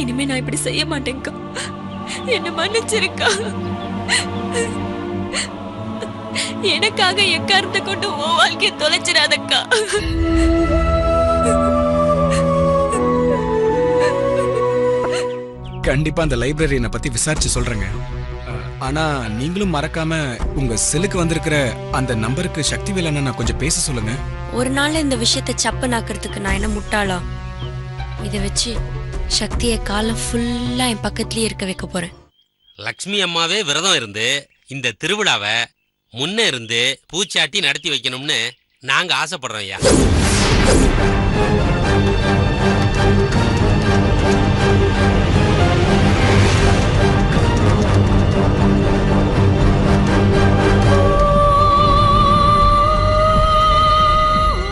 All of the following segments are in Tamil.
இனிமே நான் இப்படி செய்ய மாட்டேன்க்கா. என்ன மன்னிச்சிருக்கா. எனக்காக எக்காரத்தை கொண்டு உன் வாழ்க்கையை தொலைச்சிடாதக்கா. கண்டிப்பா அந்த லைப்ரரியனை பத்தி விசாரிச்சு சொல்றேங்க. ஆனா நீங்களும் மறக்காம உங்க செல்லுக்கு வந்திருக்கிற அந்த நம்பருக்கு சக்திவேல் அண்ணா கொஞ்சம் பேச சொல்லுங்க. ஒரு நாள் இந்த விஷயத்தை சப்பனாக்குறதுக்கு நான் என்ன முட்டாளா? இதை வச்சு சக்தியை காலம் ஃபுல்லா என் பக்கத்துலயே இருக்க வைக்க போறேன். லக்ஷ்மி அம்மாவே விரதம் இருந்து இந்த திருவிழாவை முன்ன இருந்து பூச்சாட்டி நடத்தி வைக்கணும்னு நாங்க ஆசைப்படுறோம் ஐயா.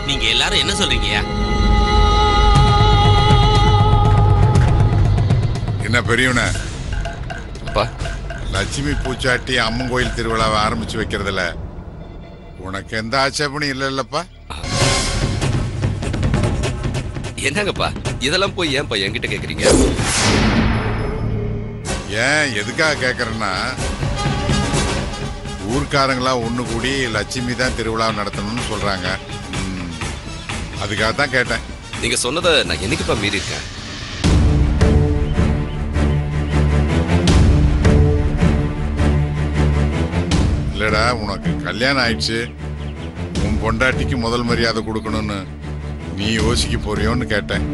நீங்க எல்லாரும் என்ன சொல்றீங்கயா? என்ன பெரியவன அப்பா, லட்சுமி பூச்சாட்டி அம்மன் கோயில் திருவிழாவை ஆரம்பிச்சு வைக்கிறதுல உனக்கு எந்த ஆட்சேபனும் இல்லப்பா? என்னங்கப்பா இதெல்லாம் போய் ஏன்பா என்கிட்ட கேக்குறீங்க? ஏன் எதுக்காக கேக்குறேன்னா, ஊர்க்காரங்களா ஒண்ணு கூடி லட்சுமி தான் திருவிழா நடத்தணும்னு சொல்றாங்க. அதுக்காக தான் கேட்டேன். நீங்க சொன்னதை நான் என்னைக்குப்பா மீறி இருக்கேன்? இல்லடா, உனக்கு கல்யாணம் ஆயிடுச்சு, உன் பொண்டாட்டிக்கு முதல் மரியாதை கொடுக்கணும்னு நீ யோசிக்க போறியோன்னு கேட்டேன்.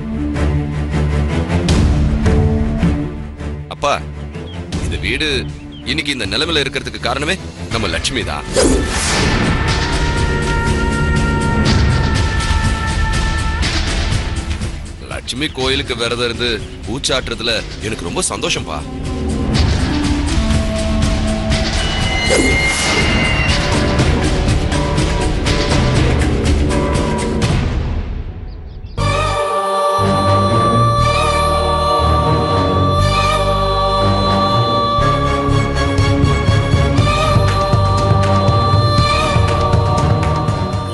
அப்பா, இந்த வீடு இன்னைக்கு இந்த நிலைமையில இருக்கிறதுக்கு காரணமே நம்ம லட்சுமி தான். லட்சுமி கோயிலுக்கு விரதம் இருந்து பூச்சாட்டுறதுல எனக்கு ரொம்ப சந்தோஷம்பா.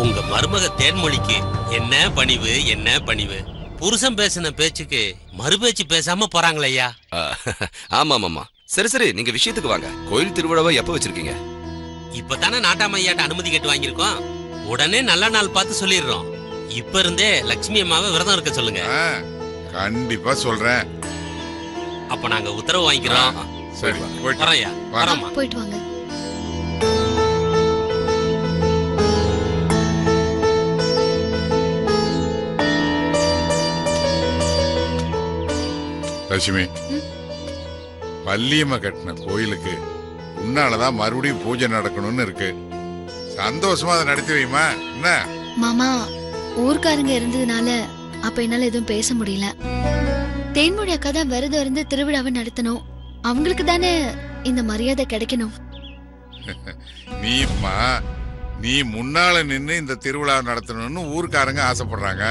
உங்க மருமக தேன்மொழிக்கு என்ன பணிவு, என்ன பணிவு. புருஷன் பேசின பேச்சுக்கு மறுபேச்சு பேசாம போறாங்களே ஐயா. ஆமா ஆமா, சரி சரி, நீங்க விஷயத்துக்கு வாங்க. கோயில் திருவிழாவை எப்ப வச்சிருக்கீங்க? இப்பதானே நாட்டாமையாட்ட அனுமதி கேட்டு வாங்கியிருக்கோம். உடனே நல்ல நாள் பார்த்து சொல்லிடுறோம். இப்ப இருந்தே லட்சுமி அம்மாவை விரதம் இருக்க சொல்லுங்க. கண்டிப்பா சொல்றேன். அப்ப நாங்க உத்தரவு வாங்கிக்கிறோம். சரி, வரோம் ஐயா. வரோம்மா. போயிட்டு வாங்க. லட்சுமி, பள்ளியம்மா கட்டின கோயிலுக்கு உன்னாலதான் மறுபடியும் பூஜை நடக்கணும்னு இருக்கு. சந்தோஷமா அதை நடத்தி வைமா. என்ன மாமா, ஊர்க்காரங்க இருந்ததுனால அப்ப என்னால எதுவும் பேச முடியல. தேன்மொழி அக்கா தான் விரதம் இருந்து திருவிழாவை நடத்தணும். அவங்களுக்கு தானே இந்த மரியாதை கிடைக்கணும். நீ முன்னால நின்னு இந்த திருவிழா நடத்தணும்னு ஊர்க்காரங்க ஆசைப்படுறாங்க.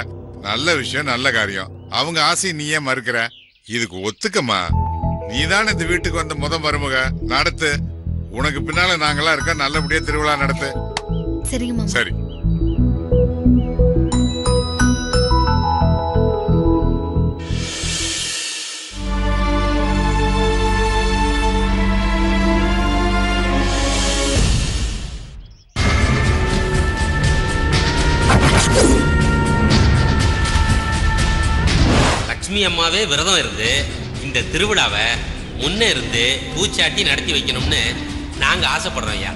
நல்ல விஷயம், நல்ல காரியம். அவங்க ஆசையை நீ ஏன் மறுக்கிற? இதுக்கு ஒத்துக்கம்மா. நீ தானே இந்த வீட்டுக்கு வந்த முத மருமக. நடத்து. உனக்கு பின்னால நாங்கெல்லாம் இருக்க. நல்லபடியா திருவிழா நடத்து. சரிங்க மாமா. சரி. லட்சுமி அம்மாவே விரதம் இருந்து இந்த திருவிழாவை முன்ன இருந்து பூச்சாட்டி நடத்தி வைக்கணும்னு நாங்க ஆசைப்படுறோம் ஐயா.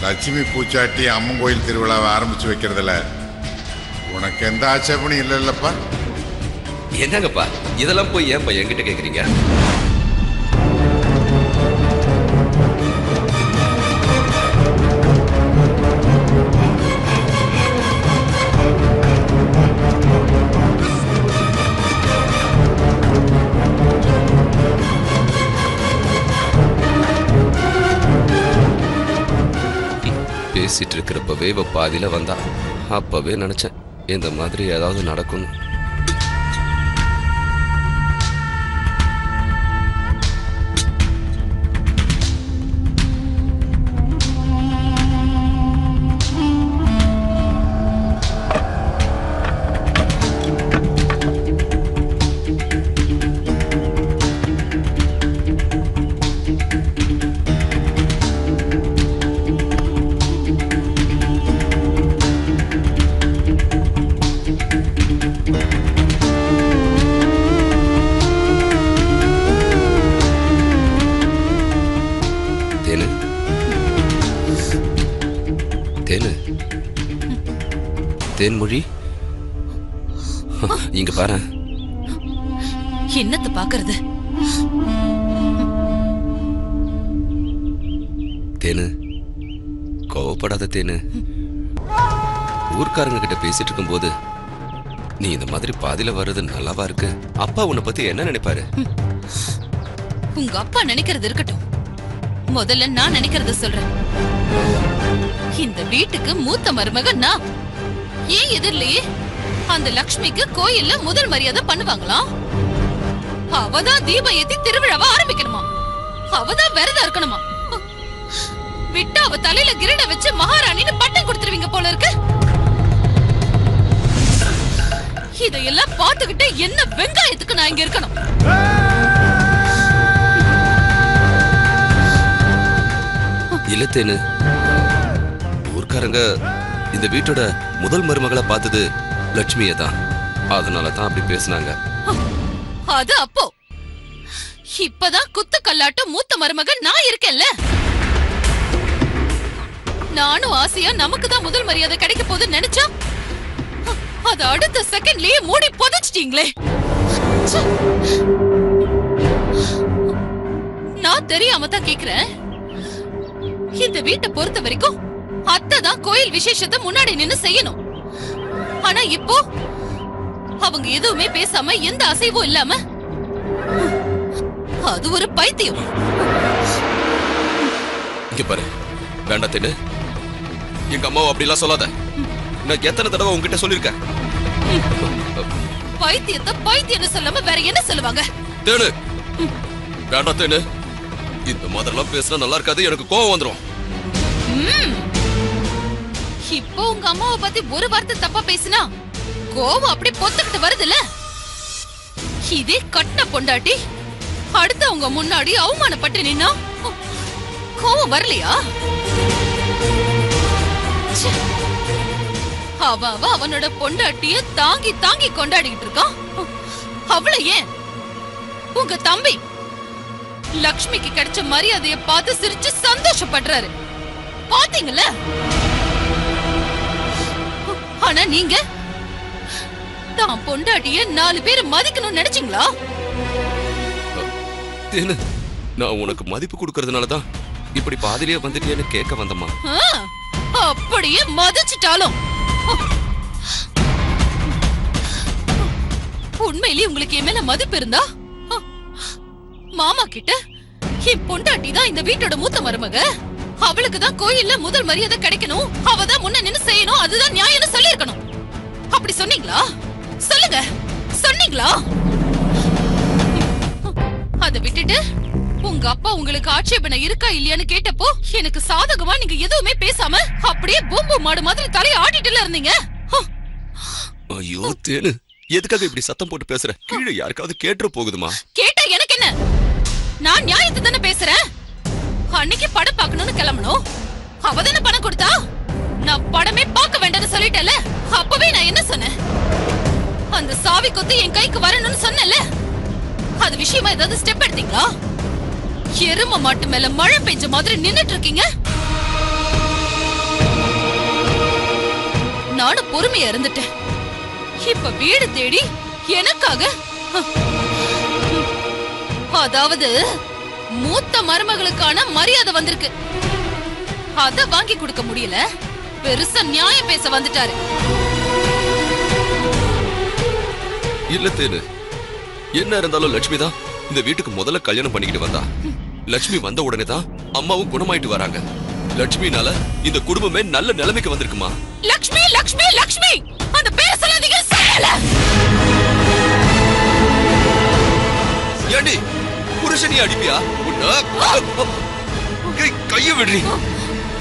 லட்சுமி பூச்சாட்டி அம்மன் கோயில் திருவிழாவை ஆரம்பிச்சு வைக்கிறதுல உனக்கு எந்த ஆட்சேபனும் இல்லப்பா? என்னங்கப்பா இதெல்லாம் போய் ஏன்பா என்கிட்ட கேக்குறீங்க? பேசிட்டு இருக்கிறப்பவே பாதியில வந்தா. அப்பவே நினைச்சேன் இந்த மாதிரி ஏதாவது நடக்கும். தேன்மொழி இங்க பாரு. என்னத்த பாக்குறது? தேனு, கோவப்படாத தேனு. ஊர்க்காரங்க கிட்ட பேசிட்டு இருக்கும் போது நீ இந்த மாதிரி பாதியில வர்றது நல்லாவா இருக்கு? அப்பா உன்னை பத்தி என்ன நினைப்பாரு? உங்க அப்பா நினைக்கிறது இருக்கட்டும், முதல்ல நான் நினைக்கிறத சொல்றேன். இந்த வீட்டுக்கு மூத்த மருமக நான். ஏன் எதிரிலேயே அந்த லக்ஷ்மிக்கு கோயில்ல முதல் மரியாதை பண்ணுவாங்களாம். அவதான் தீபம் ஏத்தி திருவிழாவை ஆரம்பிக்கணுமா? அவதான் விரதம் இருக்கணுமா? விட்டா அவ தலையில கிரீட வச்சு மகாராணின்னு பட்டம் கொடுத்துருவீங்க போல இருக்கு. இதையெல்லாம் பார்த்துக்கிட்டு என்ன வெங்காயத்துக்கு நான் இங்க இருக்கணும்? இல்ல தேனு, ஊர்க்காரங்க இந்த வீட்டோட முதல் மருமகளை பார்த்தது லட்சுமியை தான். அதனாலதான் அப்படி பேசினாங்க. அது அப்போ. இப்பதான் குத்து கல்லாட்டம் மூத்த மருமகன் நான் இருக்கேன்ல. நானும் ஆசையா நமக்கு தான் முதல் மரியாதை கிடைக்க போகுதுன்னு நினைச்சா அது அடுத்த செகண்ட்லயே மூடி புதைச்சிட்டீங்களே. நான் தெரியாம தான் கேக்குறேன். இந்த வீட்டை பொறுத்த வரைக்கும் அத்தை தான் கோயில் விசேஷத்தை முன்னாடி நின்னு செய்யணும். ஆனா இப்போ அவங்க எதுவுமே பேசாம எந்த அசைவும் இல்லாம அது ஒரு பைத்தியம். இங்க பாரு, வேண்டாம் தேனு. எங்க அம்மாவை அப்படிலாம் சொல்லாத. நான் எத்தனை தடவை உங்ககிட்ட சொல்லிருக்கேன். பைத்தியத்தை பைத்தியம்னு சொல்லாம வேற என்ன சொல்லுவாங்க? தேனு, வேண்டாம் தேனு. இந்த மாதிரிலாம் பேசினா நல்லா இருக்காது. எனக்கு கோவம் வந்துடும். இப்போ உங்க அம்மாவை பத்தி ஒரு வார்த்தை தப்பா பேசினா கோவம் அப்படி பொத்துக்கிட்டு வருதுல்ல. இதே கட்டின பொண்டாட்டி அடுத்தவங்க முன்னாடி அவமானப்பட்டு நின்னா கோவம் வரலையா? அவனோட பொண்டாட்டிய தாங்கி தாங்கி கொண்டாடிட்டு இருக்கான். அவள ஏன் உங்க தம்பி லக்ஷ்மிக்கு கிடைச்ச மரியாதைய பார்த்து சிரிச்சு சந்தோஷப்படுறாரு. பாத்தீங்களா? ஆனா நீங்க தான் பொண்டாட்டிய 4 பேர் மதிக்கணும்னு நினைச்சீங்களா? தேனு, நான் உனக்கு மதிப்பு கொடுக்கறதுனாலதான் இப்படி பாதிரியா வந்துட்டேன்னு கேட்க வந்தம்மா. அப்படியே மதிச்சிட்டாலும் உண்மையிலேயே உங்களுக்கு என் மேல மதிப்பு இருந்தா மாமா கிட்ட என் பொண்டாட்டி தான் இந்த வீட்டோட மூத்த மருமக, அவளுக்கு தான் கோயில்ல முதல் மரியாதை கிடைக்கணும், அவதான் முன்ன நின்னு செய்யணும், அதுதான் நியாயம்னு சொல்லிருக்கணும். அப்படி சொன்னீங்களா? சொல்லுங்க, சொன்னீங்களா? அதை விட்டுட்டு உங்க அப்பா உங்களுக்கு ஆட்சேபனை இருக்கா இல்லையான்னு கேட்டப்போ எனக்கு சாதகமா நீங்க எதுவுமே பேசாம அப்படியே பூம்பு மாடு மாதிரி தலையை ஆட்டிட்டுல இருந்தீங்க. ஐயோ தேனு, எதுக்காக இப்படி சத்தம் போட்டு பேசுற? கீழே யாருக்காவது கேட்டுற போகுதுமா? கேட்டா எனக்கு என்ன? நான் நியாயத்தை தானே பேசுறேன். அன்னைக்கு படம் பார்க்கணும்னு கிளம்பணும், அவதானே பணம் கொடுத்தா. நான் படமே பார்க்க வேண்டாம்னு சொல்லிட்டேல. அப்பவே நான் என்ன சொன்னேன்? அந்த சாவி கொத்து என் கைக்கு வரணும்னு சொன்னேன்ல. அது விஷயமா ஏதாவது ஸ்டெப் எடுத்தீங்களா? எரும மாட்டு மேல மழை பெஞ்ச மாதிரி நின்னுட்டு இருக்கீங்க. நானும் பொறுமையா இருந்துட்டேன். இப்ப வீடு தேடி எனக்காக, அதாவது மூத்த மருமகளுக்கான மரியாதை வந்திருக்கு. அத வாங்கி கொடுக்க முடியல, பெருசா நியாயம் பேச வந்துட்டாரு. இல்ல தேனு, என்ன இருந்தாலும் லட்சுமி தான் இந்த வீட்டுக்கு முதல்ல கல்யாணம் பண்ணிக்கிட்டு வந்தா. லட்சுமி வந்த உடனே தான் அம்மாவும் குணமாயிட்டு வராங்க. லட்சுமினால இந்த குடும்பமே நல்ல நிலைமைக்கு வந்திருக்குமா. லட்சுமி லட்சுமி லட்சுமி அந்த பேரை சொல்லாதீங்க. ஏண்டி புருஷனி அடிப்பியா? கைய விடுறி,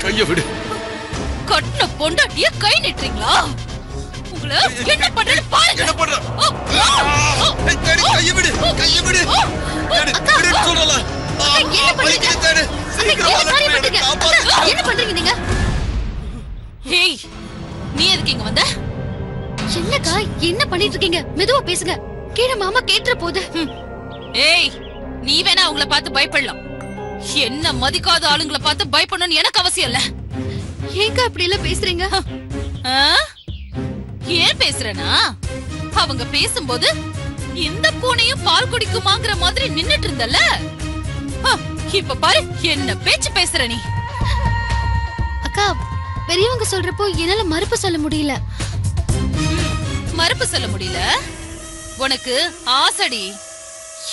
கைய விடு. கட்டின பொண்டாட்டிய கை நிட்டுறீங்களா? உங்களை என்ன பண்றேன்னு பாருங்க. என்ன பண்ற? கைய விடு, கைய விடு. விடுன்னு சொல்லல. என்ன பண்றீங்க நீங்க? ஹேய், நீ எதுக்கு இங்க வந்த? என்னக்கா என்ன பண்ணிட்டு இருக்கீங்க? மெதுவா பேசுங்க, கீழே மாமா கேட்டுற போது. ஏய், நீ வேணா அவங்கள பார்த்து பயப்படலாம், என்ன மதிக்காத ஆளுங்களை பார்த்து பயப்படணும்னு எனக்கு அவசியம் இல்ல. ஏங்க அப்படி எல்லாம் பேசுறீங்க? ஏன் பேசுறேனா, அவங்க பேசும்போது இந்த பூனையும் பால் குடிக்குமாங்கிற மாதிரி நின்னுட்டு இருந்தல்ல, இப்ப பாரு என்ன பேச்சு பேசுற நீ. அக்கா, பெரியவங்க சொல்றப்போ என்னால மறுப்பு சொல்ல முடியல. மறுப்பு சொல்ல முடியல? உனக்கு ஆசடி.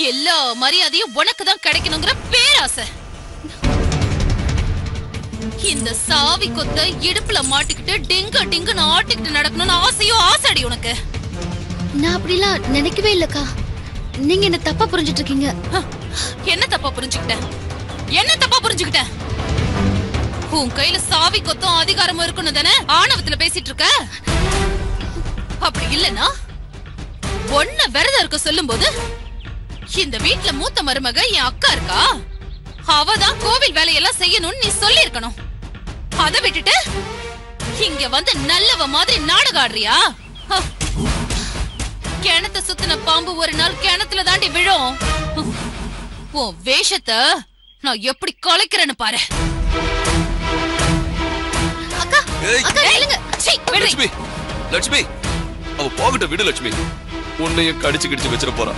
எல்லா மரியாதையும் உனக்கு தான் கிடைக்கணுங்கிற பேராசை. இந்த சாவி கொத்த இடுப்புல மாட்டிக்கிட்டு டிங்க டிங்குன்னு ஆட்டிக்கிட்டு நடக்கணும்னு ஆசையும் ஆசடி உனக்கு. நான் அப்படிலாம் நினைக்கவே இல்லக்கா. நீங்க என்ன தப்பா புரிஞ்சிட்டு இருக்கீங்க. என்ன தப்பா புரிஞ்சுக்கிட்ட? என்ன தப்பா புரிஞ்சுக்கிட்ட? உன் கையில சாவி கொத்தும் அதிகாரமும் இருக்குன்னு தானே ஆணவத்துல பேசிட்டு இருக்க? அப்படி இல்லனா ஒன்ன விரதம் இருக்க சொல்லும் போது, இந்த வீட்ல மூத்த மருமக என் அக்கா இருக்கா, அவதான் கோவில் வேலையெல்லாம் செய்யணும்னு நீ சொல்லி இருக்கணும். அதை விட்டுட்டு இங்க வந்து நல்லவ மாதிரி நாடகம் ஆடுறியா? கிணத்த சுத்தின பாம்பு ஒரு நாள் கிணத்துல தாண்டி விழும். உன் வேஷத்தை நான் எப்படி கலைக்கிறேன்னு பாரு. அக்கா, அக்கா நில்லுங்க. சீ, விடு. லட்சுமி, லட்சுமி, அவ போகட்டும், விடு லட்சுமி. உன்னையும் கடிச்சு கிடிச்சு வச்சிட போறா.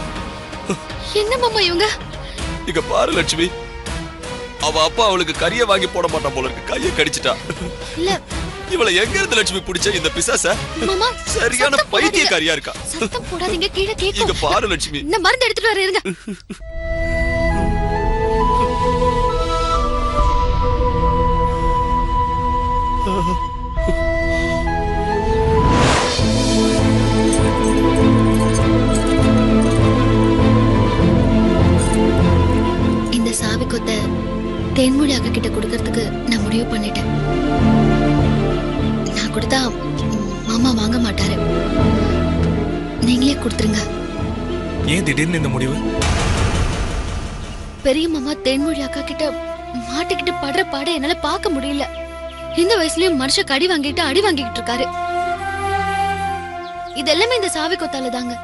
என்ன மாமா இவங்க? இங்க பாரு லட்சுமி, அவ அப்பா அவளுக்கு கறிய வாங்கி போட மாட்டான் போல இருக்கு, கையை கடிச்சிட்டா. இல்ல, இவளை எங்க இருந்து லட்சுமி பிடிச்ச இந்த பிசாச? மாமா சரியான பைத்தியக்காரியா இருக்கா. சத்தம் போடாதீங்க, கீழே கேக்கும். இங்க பாரு லட்சுமி, இந்த மருந்து எடுத்துட்டு வர இருங்க. இந்த சாவி கொத்த தேன்மொழி அக்கா கிட்ட கொடுக்கறதுக்கு நான் முடிவு பண்ணிட்டேன். நான் கொடுத்தா மாமா வாங்க மாட்டாரு. நீங்களே கொடுத்துருங்க. ஏன் திடீர்னு இந்த முடிவு? பெரிய மாமா தேன்மொழி அக்கா கிட்ட மாட்டிக்கிட்டு படுற பாட என்னால பார்க்க முடியல. இந்த வயசுலயும் மனுஷன் கடி வாங்கிட்டு அடி வாங்கிட்டு இருக்காரு. இதெல்லாமே இந்த சாவி கொத்தால தாங்க.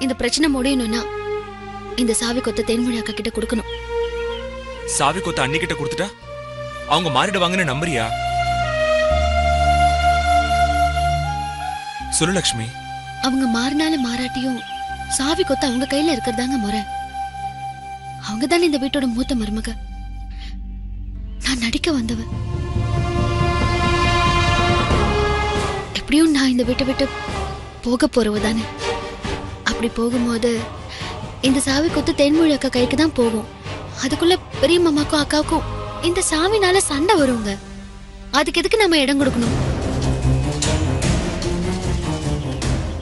இந்த பிரச்சனை முடியணும்னா இந்த சாவி கொத்த தேன்மொழி அக்கா கிட்ட கொடுக்கணும். சாவி கொத்த அண்ணி கிட்ட கொடுத்துட்டா அவங்க மாறிடுவாங்கன்னு நம்புறியா? சொல்லு லட்சுமி. அவங்க மாறினாலும் மாறாட்டியும் சாவி கொத்த அவங்க கையில இருக்கிறதாங்க முறை. அவங்க தானே இந்த வீட்டோட மூத்த மருமக. நான் நடிக்க வந்தவ. எப்படியும் நான் இந்த வீட்டை விட்டு போக போறவ தானே. அப்படி போகும்போது இந்த சாவி கொத்து தேன்மொழி அக்கா கைக்கு தான் போகும். அதுக்குள்ள பெரிய மாமாக்கும் அக்காவுக்கும் இந்த சாவினால சண்டை வருங்க. அதுக்கு எதுக்கு நம்ம இடம் கொடுக்கணும்?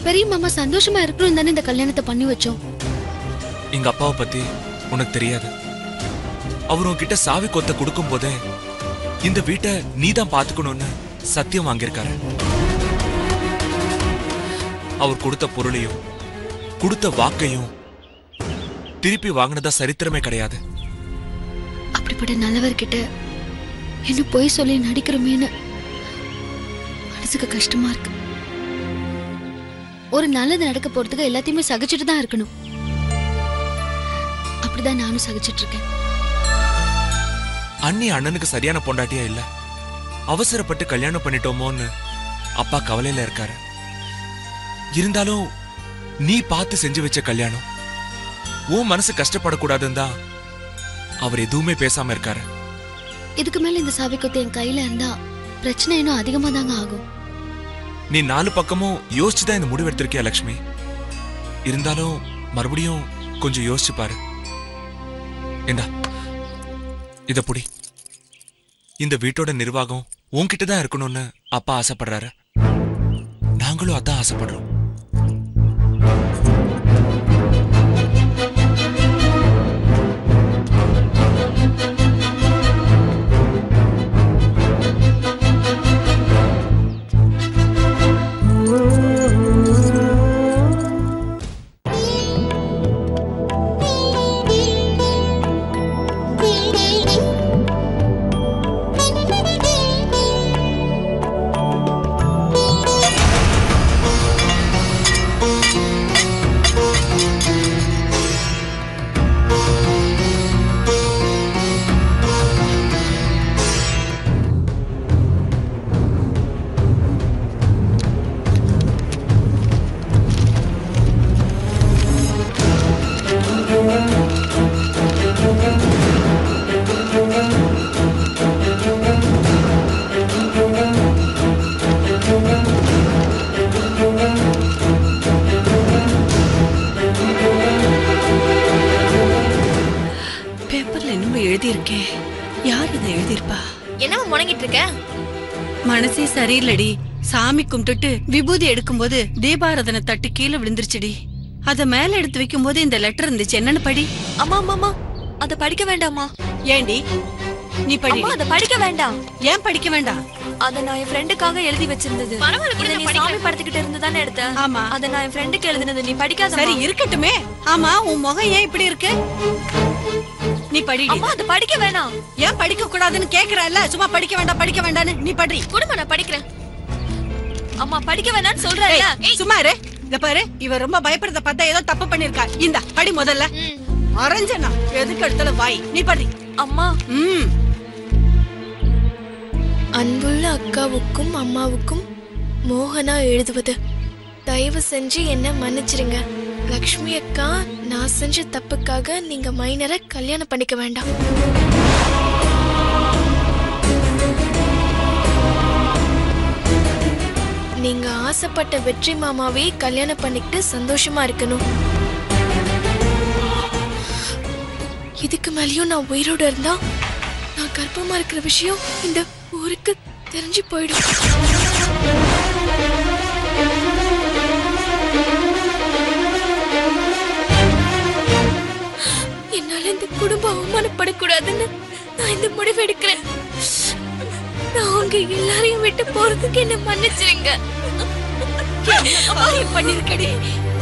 பெரிய மாமா சந்தோஷமா இருக்கணும் தானே இந்த கல்யாணத்தை பண்ணி வச்சோம். எங்க அப்பாவை பத்தி உனக்கு தெரியாது. அவர் உன்கிட்ட சாவி கொத்த கொடுக்கும் போதே இந்த வீட்டை நீதான் பாத்துக்கணும்னு சத்தியம் வாங்கியிருக்காரு. அவர் கொடுத்த பொருளையும் கொடுத்த வாக்கையும் திருப்பி வாங்கினதா சரித்திரமே கிடையாது. அப்படிப்பட்ட நல்லவர்கிட்ட இன்னும் பொய் சொல்லி நடிக்கிறோமேன்னு மனசுக்கு கஷ்டமா இருக்கு. ஒரு நல்லது நடக்க போறதுக்கு எல்லாத்தையுமே சகிச்சுட்டு தான் இருக்கணும். அப்படிதான் நானும் சகிச்சிட்டு இருக்கேன். அண்ணி அண்ணனுக்கு சரியான பொண்டாட்டியா இல்ல, அவசரப்பட்டு கல்யாணம் பண்ணிட்டோமோன்னு அப்பா கவலையில இருக்காரு. இருந்தாலும் நீ பார்த்து செஞ்சு வச்ச கல்யாணம் உன் மனசு கஷ்டப்படக்கூடாதுன்னு தான் அவர் எதுவுமே பேசாம இருக்காரு. இதுக்கு மேல இந்த சாவி கொத்து என் கையில இருந்தா பிரச்சனை இன்னும் அதிகமா தாங்க ஆகும். நீ 4 பக்கமும் யோசிச்சுதான் இந்த முடிவு எடுத்திருக்கியா லட்சுமி? இருந்தாலும் மறுபடியும் கொஞ்சம் யோசிச்சு பாரு. ஏண்டா இத புடி. இந்த வீட்டோட நிர்வாகம் உன்கிட்ட தான் இருக்கணும்னு அப்பா ஆசைப்படுறாரு. நாங்களும் அதான் ஆசைப்படுறோம். யார் இதை எழுதியிருப்பா? என்னம்மா முணங்கிட்டு இருக்க? மனசே சரியில்லடி. சாமி கும்பிட்டுட்டு விபூதி எடுக்கும்போது தீபாராதனை தட்டு கீழே விழுந்துருச்சுடி. அத மேல எடுத்து வைக்கும் போது இந்த லெட்டர் இருந்துச்சு. என்னன்னு படி. அம்மா அம்மா அம்மா, அத படிக்க வேண்டாமா? ஏண்டி நீ படி. அத படிக்க வேண்டாம். ஏன் படிக்க வேண்டாம்? அத நான் என் ஃப்ரெண்டுக்காக எழுதி வச்சிருந்தது. இத நீ சாமி படத்துக்கிட்ட இருந்து தானே எடுத்த? ஆமா. அத நான் என் ஃப்ரெண்டுக்கு எழுதினது. நீ படிக்காத. சரி இருக்கட்டுமே. ஆமா, உன் முகம் ஏன் இப்படி இருக்கு? நீ படி. அம்மா அத படிக்க வேணாம். ஏன் படிக்க கூடாதுன்னு கேக்குறல்ல? சும்மா படிக்க வேண்டாம் படிக்க வேண்டான்னு நீ படி. குடும்ப நான் படிக்கிறேன். அம்மா படிக்க வேணாம்னு சொல்றேன்ல. சும்மா இரு. இத பாரு, இவ ரொம்ப பயப்படுறத பார்த்தா ஏதோ தப்பு பண்ணிருக்கா. இந்த படி முதல்ல. அரஞ்சனா எதுக்கு எடுத்தல வாய். நீ படி. அம்மா. அன்புள்ள அக்காவுக்கும் அம்மாவுக்கும் மோகனா எழுதுவது. தயவு செஞ்சு என்ன மன்னிச்சிருங்க. லக்ஷ்மி அக்கா, நான் செஞ்ச தப்புக்காக நீங்க மைனரை கல்யாணம் பண்ணிக்க வேண்டாம். நீங்க ஆசைப்பட்ட வெற்றி மாமாவே கல்யாணம் பண்ணிக்கிட்டு சந்தோஷமா இருக்கணும். இதுக்கு மேலேயும் நான் உயிரோட இருந்தா நான் கர்ப்பமா இருக்கிற விஷயம் இந்த ஊருக்கு தெரிஞ்சு போயிடும். என்னால இந்த குடும்பம் அவமானப்படக்கூடாதுன்னு நான் இந்த முடிவு எடுக்கிறேன். நான் உங்க எல்லாரையும் விட்டு போறதுக்கு என்ன மன்னிச்சிருங்க. பண்ணிருக்கடி.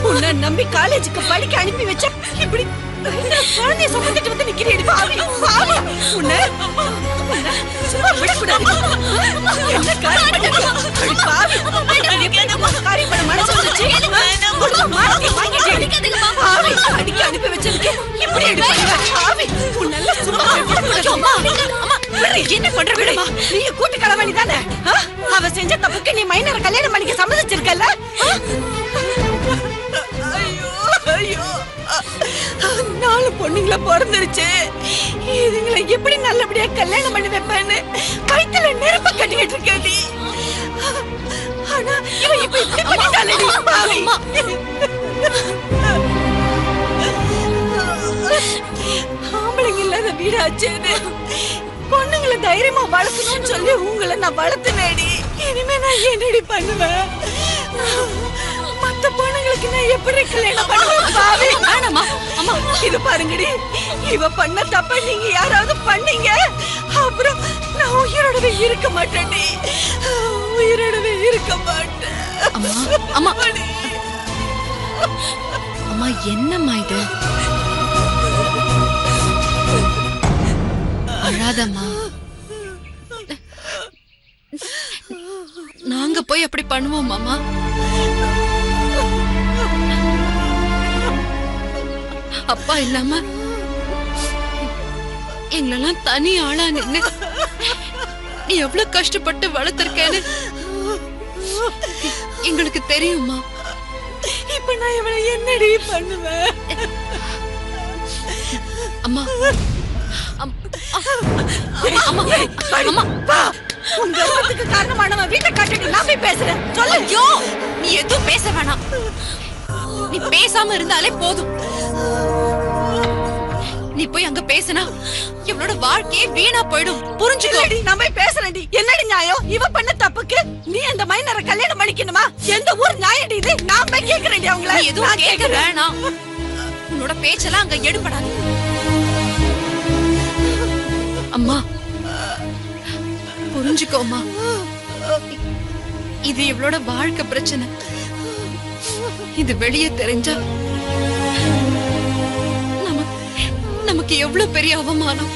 உன்னை நம்பி காலேஜுக்கு படிக்க அனுப்பி வச்ச இப்படி குழந்தைய சுமந்துட்டு வந்து நிக்கிறீடி. உன்னை சும்மா விடக்கூடாது. என்ன காரியம் பண்ண மனசு வந்துச்சு. அடிக்க அனுப்பி வச்சிருக்க இப்படி உன்னால சும்மா என்ன பண்ற விடுமா? நீ கூட்டு கிளம்பி தானே. அவ செஞ்ச தப்புக்கு நீ மைனரை கல்யாணம் பண்ணிக்க சம்மதிச்சிருக்கல. ஐயோ ஐயோ, 4 பொண்ணுங்களை பிறந்துருச்சு. இதுங்களை எப்படி நல்லபடியா கல்யாணம் பண்ணி வைப்பேன்னு வயித்துல நெருப்ப கட்டிக்கிட்டு இருக்கேன். ஆனா இவன் இப்ப இப்படி பண்ணிட்டாளேடி. ஆம்பளைங்க இல்லாத வீடாச்சேன்னு பொண்ணுங்களை தைரியமா வளர்க்கணும்னு சொல்லி உங்களை நான் வளர்த்துனேடி. இனிமே நான் என்னடி பண்ணுவேன்? மத்த பொண்ணுங்களுக்கு நான் எப்படி கல்யாணம் பண்ணுவேன்? அம்மா இது பாருங்கடி, இவ பண்ண தப்ப நீங்க யாராவது பண்ணீங்க அப்புறம் நான் உயிரோடவே இருக்க மாட்டேன்டி. உயிரோடவே இருக்க மாட்டேன். அம்மா அம்மா என்னம்மா இது? அழாதம்மா. நாங்க போய் அப்படி பண்ணுவோம் மாமா. அப்பா இல்லாம எங்களெல்லாம் தனி ஆளா நின்னு நீ எவ்வளவு கஷ்டப்பட்டு வளர்த்திருக்கேன்னு எங்களுக்கு தெரியுமா? இப்ப நான் இவளை என்னடி பண்ணுவேன்? அம்மா உங்க காரணமானவன் வீட்டை காட்டிட்டு நான் போய் பேசுறேன். சொல்லு. நீ எதுவும் பேச வேணாம். நீ பேசாம இருந்தாலே போதும். நீ போய் அங்க பேசினா இவளோட வாழ்க்கையே வீணா போயிடும். புரிஞ்சுக்கோடி. நான் போய் பேசுறேன்டி. என்னடி நியாயம்? இவ பண்ண தப்புக்கு நீ அந்த மைனரை கல்யாணம் பண்ணிக்கணுமா? எந்த ஊர் நியாயடி இது? நான் போய் கேக்குறேன்டி அவங்கள. எதுவும் கேட்க வேணாம். உன்னோட பேச்செல்லாம் அங்க எடுபடாது. அம்மா புரிஞ்சுக்கோமா, இது இவளோட வாழ்க்கை பிரச்சனை. இது வெளியே தெரிஞ்சா நமக்கு எவ்வளவு பெரிய அவமானம்.